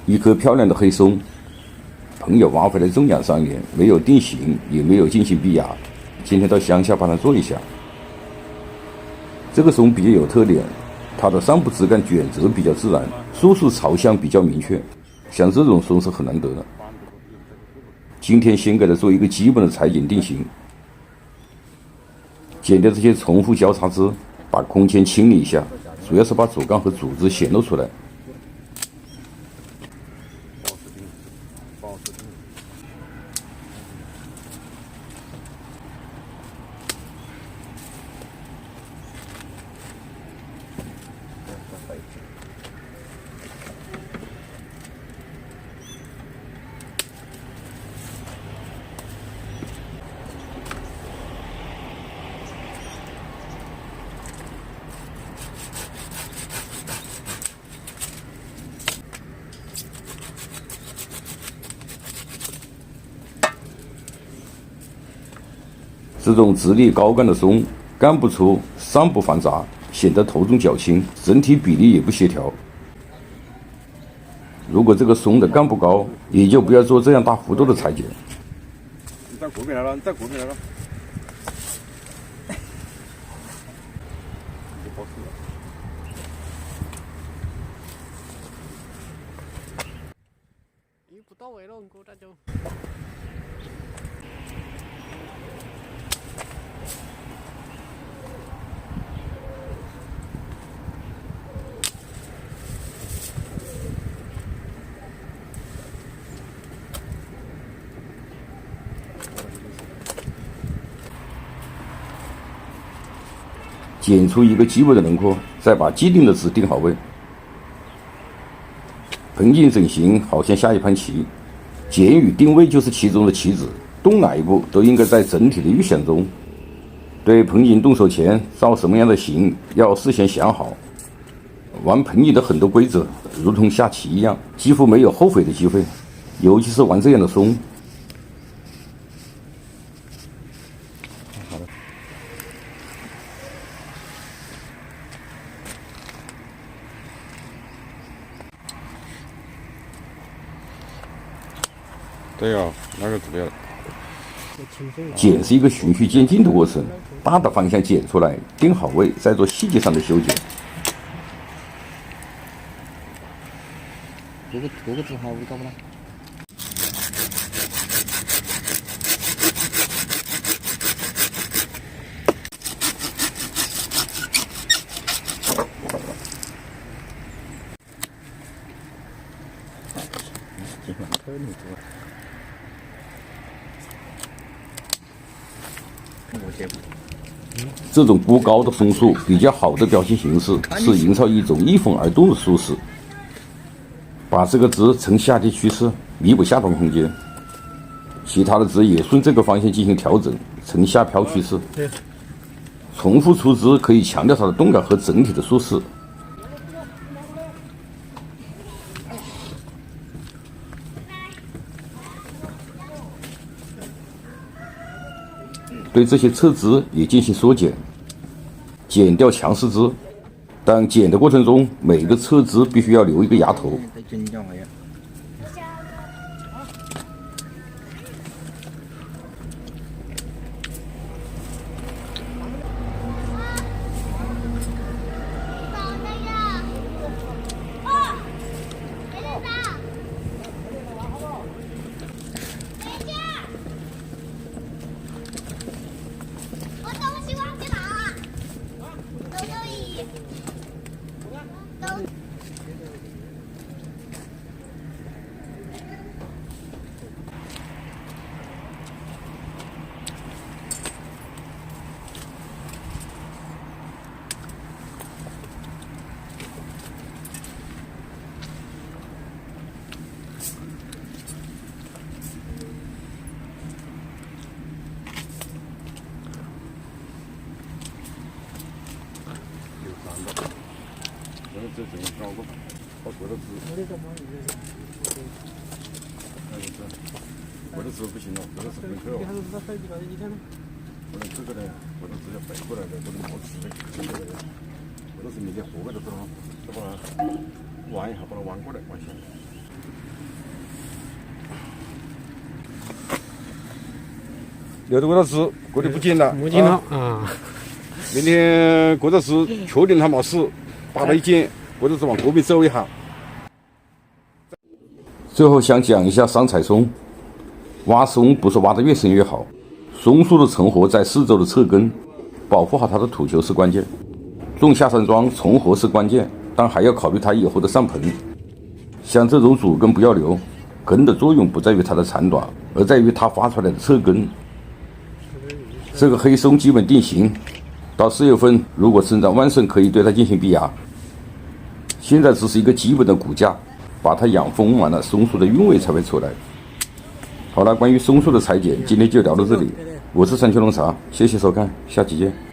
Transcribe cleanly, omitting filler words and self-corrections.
一颗漂亮的黑松，朋友挖回来种养3年，没有定型，也没有进行逼压。今天到乡下帮他做一下。这个松比较有特点，它的上部枝干卷折比较自然，树树朝向比较明确，像这种松是很难得的。今天先给它做一个基本的裁剪定型，剪掉这些重复交叉枝，把空间清理一下，主要是把主干和主枝显露出来。这种直立高干的松，干不粗，上不繁杂，显得头重脚轻，整体比例也不协调。如果这个松的干不高，也就不要做这样大幅度的裁剪。你在过边来了，你在过边来了。你不到位了，我这就。剪出一个基本的轮廓，再把既定的枝定好位。盆景整形好像下一盘棋，剪与定位就是其中的棋子，动哪一步都应该在整体的预想中。对盆景动手前造什么样的形，要事先想好。玩盆景的很多规则，如同下棋一样，几乎没有后悔的机会，尤其是玩这样的松。对呀，那个对了。剪是一个循序渐进的过程，大的方向剪出来，定好位，再做细节上的修剪。这个枝还味道不啦？这种不高的松树比较好的表现形式是营造一种一风而动的舒适，把这个枝呈下跌趋势，弥补下端空间，其他的枝也顺这个方向进行调整，呈下飘趋势。重复出枝可以强调它的动感和整体的舒适。对这些侧枝也进行缩减，剪掉强势枝，但剪的过程中，每个侧枝必须要留一个芽头。这整个高个，好多的枝。或者枝不行了，或者是分开了。或者这个呢，或者直接背过来的，或者冒枝的，或者是明天活过来的，是吧？玩一下，把它弯过来，弯下来。6多个小时，过得不紧了，没劲了啊。明天或者是确定它没死，把它一剪，或者是往这边走一下。最后想讲一下上菜松，挖松不是挖得越深越好，松树的成活在四周的侧根，保护好它的土球是关键。种下山庄重活是关键，但还要考虑它以后的上盆。像这种主根不要留，根的作用不在于它的长短，而在于它发出来的侧根。这个黑松基本定型，到4月份如果生长旺盛，可以对它进行逼压。现在只是一个基本的骨架，把它养丰满了，松树的韵味才会出来。好了，关于松树的裁剪，今天就聊到这里。我是山丘龙茶，谢谢收看，下期见。